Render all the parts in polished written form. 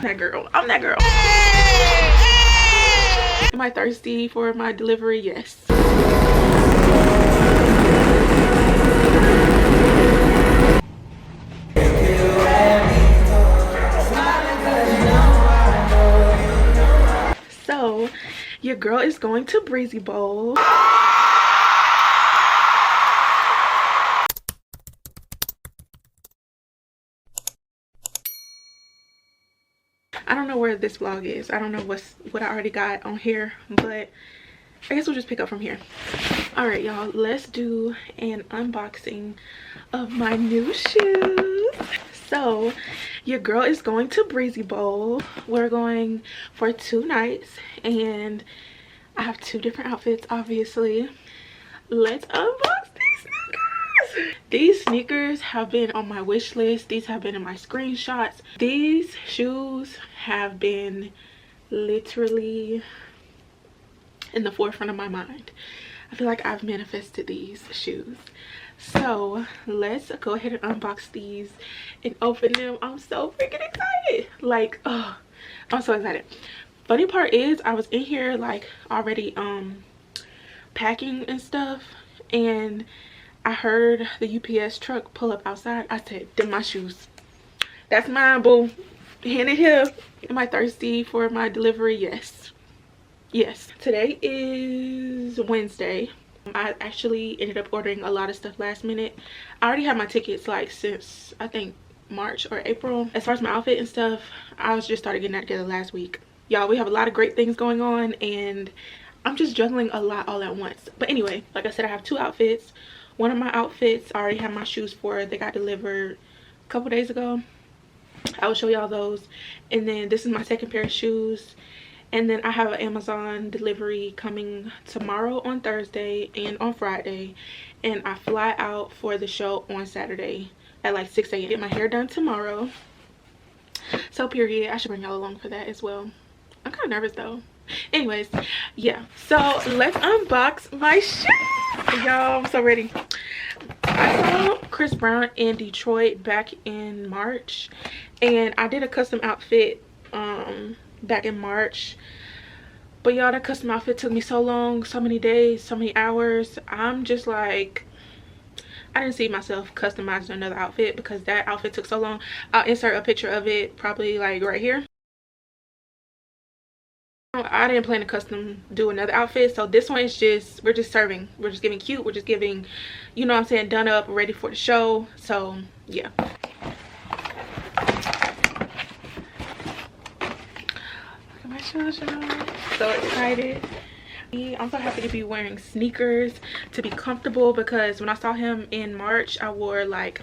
That girl. I'm that girl. Am I thirsty for my delivery? Yes. So your girl is going to Breezy Bowl. I don't know where this vlog is. I don't know what I already got on here, but I guess we'll just pick up from here. All right, y'all, let's do an unboxing of my new shoes. So your girl is going to Breezy Bowl. We're going for 2 nights and I have 2 different outfits, obviously. Let's unbox these sneakers. These sneakers have been on my wish list. These have been in my screenshots. These shoes have been literally in the forefront of my mind. I feel like I've manifested these shoes. So let's go ahead and unbox these and open them. I'm so freaking excited. Like, oh, I'm so excited. Funny part is I was in here like already packing and stuff, and I heard the UPS truck pull up outside. I said, them my shoes. That's mine, boo. Hand it here. Am I thirsty for my delivery? Yes. Yes. Today is Wednesday. I actually ended up ordering a lot of stuff last minute. I already had my tickets like since I think March or April. As far as my outfit and stuff, I was just started getting that together last week. Y'all, we have a lot of great things going on and I'm just juggling a lot all at once. But anyway, like I said, I have 2 outfits. One of my outfits I already have my shoes for. They got delivered a couple days ago. I will show y'all those. And then this is my second pair of shoes. And then I have an Amazon delivery coming tomorrow on Thursday and on Friday. And I fly out for the show on Saturday at like 6 a.m. Get my hair done tomorrow. So period. I should bring y'all along for that as well. I'm kind of nervous though. Anyways, yeah. So let's unbox my shoes. Y'all, I'm so ready. I saw Chris Brown in Detroit back in March. And I did a custom outfit back in March, but y'all, that custom outfit took me so long, so many days, so many hours. I'm just like, I didn't see myself customizing another outfit because that outfit took so long. I'll insert a picture of it probably like right here. I didn't plan to custom do another outfit, so this one is just, we're just serving, we're just giving cute, we're just giving, you know what I'm saying, done up, ready for the show. So yeah. So excited. I'm so happy to be wearing sneakers, to be comfortable, because when I saw him in March I wore like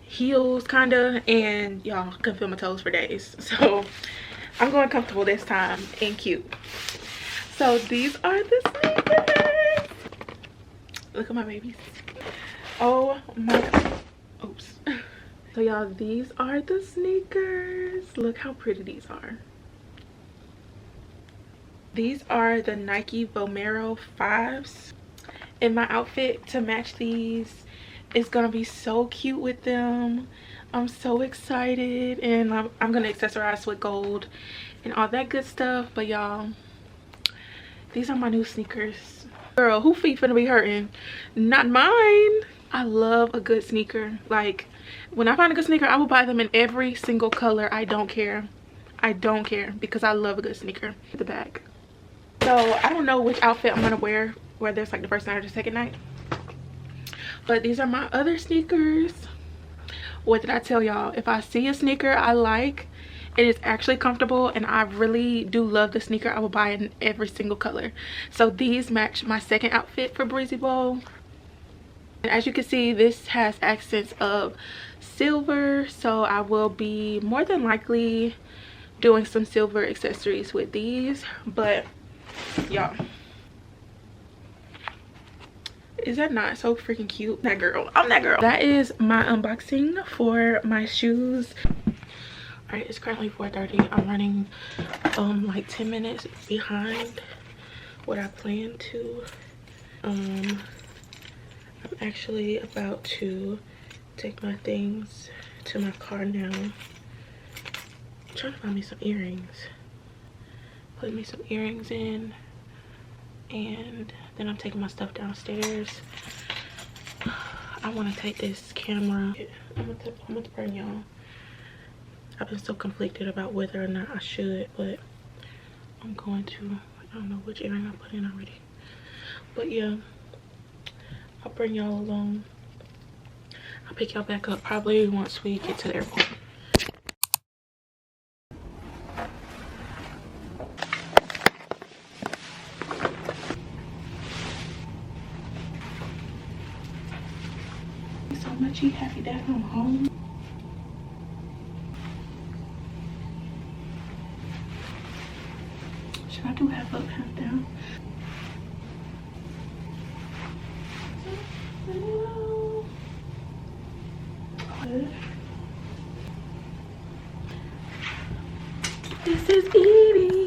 heels kinda, and y'all couldn't feel my toes for days. So I'm going comfortable this time and cute. So these are the sneakers. Look at my babies. Oh my god. Oops. So y'all, these are the sneakers. Look how pretty these are. These are the Nike Vomero 5s, and my outfit to match these is gonna be so cute with them. I'm so excited, and I'm gonna accessorize with gold and all that good stuff. But y'all, these are my new sneakers. Girl, who feet finna be hurting? Not mine. I love a good sneaker. Like, when I find a good sneaker, I will buy them in every single color. I don't care. I don't care, because I love a good sneaker. The bag. So I don't know which outfit I'm gonna wear, whether it's like the first night or the second night, but these are my other sneakers. What did I tell y'all? If I see a sneaker I like, it is actually comfortable, and I really do love the sneaker, I will buy it in every single color. So these match my second outfit for Breezy Bowl. And as you can see, this has accents of silver, so I will be more than likely doing some silver accessories with these. But y'all, is that not so freaking cute? That girl, I'm that girl. That is my unboxing for my shoes. All right, it's currently 4:30. I'm running like 10 minutes behind what I planned to. I'm actually about to take my things to my car now. I'm trying to find me some earrings. Put me some earrings in, and then I'm taking my stuff downstairs. I want to take this camera. I'm gonna burn y'all. I've been so conflicted about whether or not I should, but I'm going to. I don't know which earring I put in already, but yeah, I'll bring y'all along. I'll pick y'all back up probably once we get to the airport. So much happy that I'm home. Should I do half up, half down? This is eating.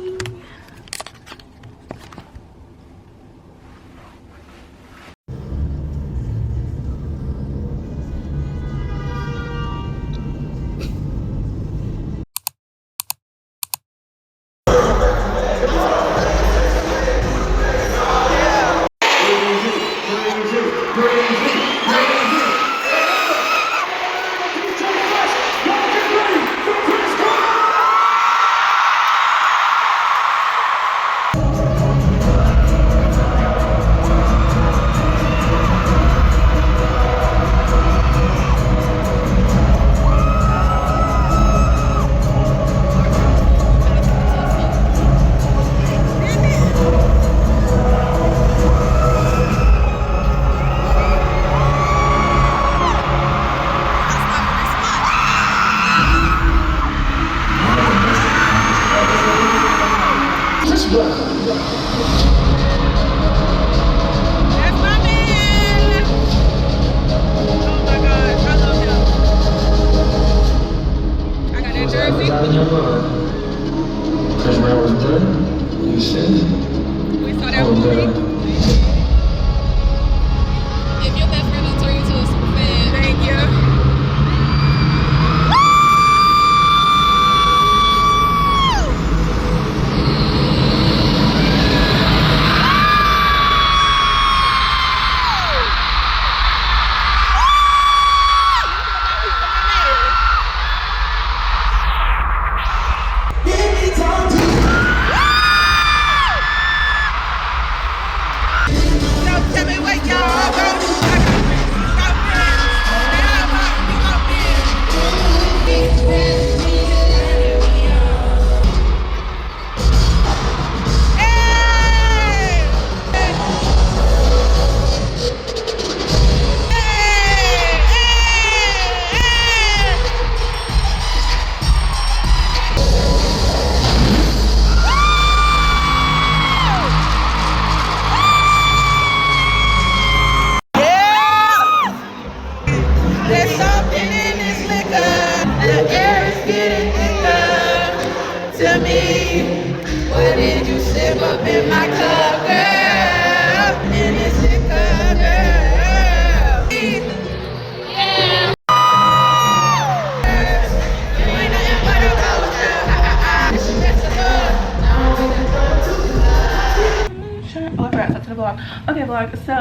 Okay, vlog. So,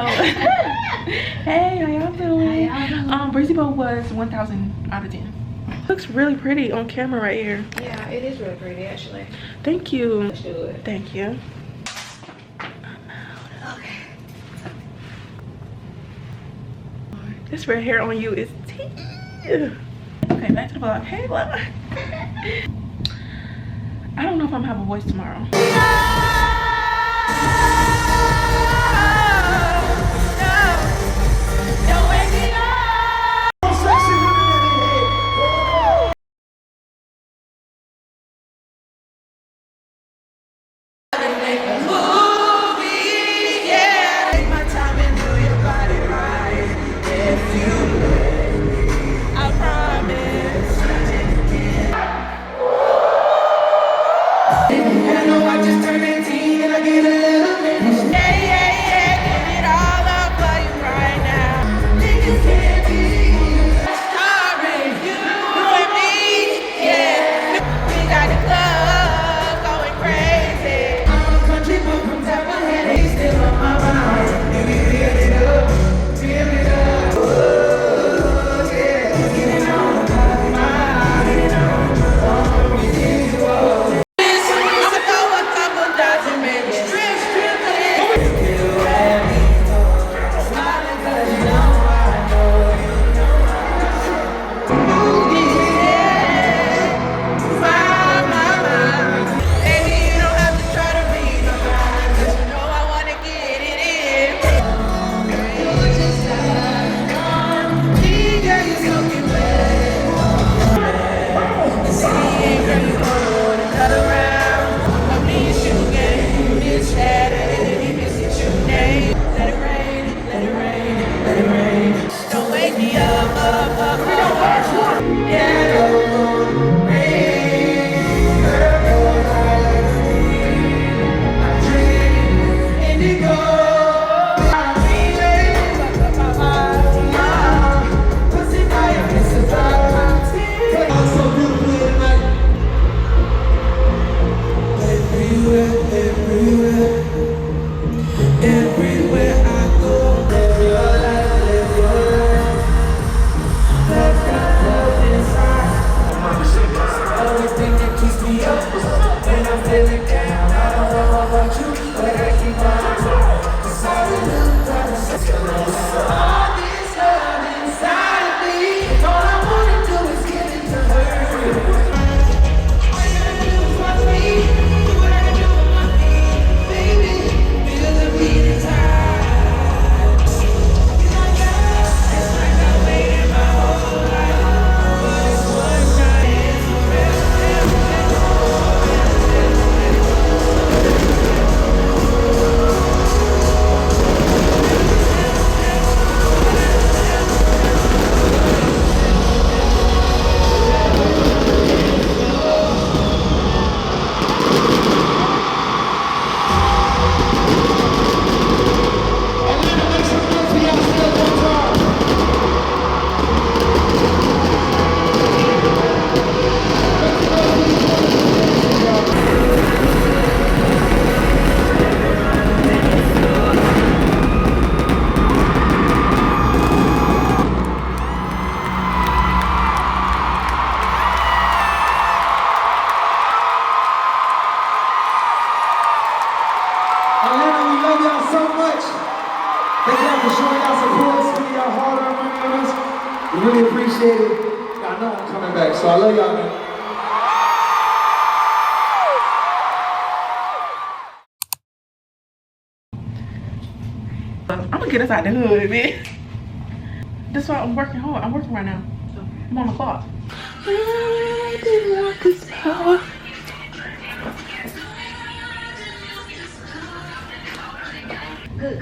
hey, how y'all doing? Breezy Bowl was 1,000 out of 10. Looks really pretty on camera right here. Yeah, it is really pretty actually. Thank you. Let's do it. Thank you. Okay. This red hair on you is tea. Okay, back to the vlog. Hey, vlog. I don't know if I'm gonna have a voice tomorrow. I know I just turned 18 and I get a little bit Atlanta, we love y'all so much. Thank y'all for showing y'all support, spending y'all hard-earned money on us. We really appreciate it. Y'all know I'm coming back, so I love y'all, man. I'm gonna get us out the hood, man. That's why I'm working hard. I'm working right now. I'm on the clock. Good, cause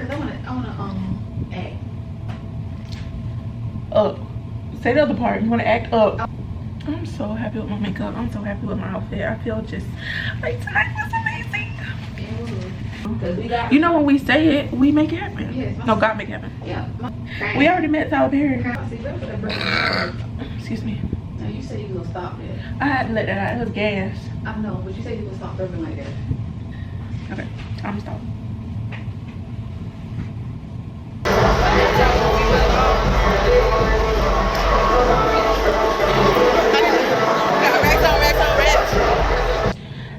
I wanna act. Up. Say the other part. You wanna act up. I'm so happy with my makeup. I'm so happy with my outfit. I feel just like tonight was amazing. You know when we say it, we make it happen. Yes, no, God make it happen. Yeah. We already met Tyler Perry. Excuse me. No, you said you gonna stop that. I had to let that out. It was gas. I know, but you said you gonna stop burping like that. Okay, I'm stop.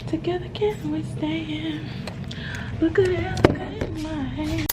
Together can we stand? Look at it in my hand.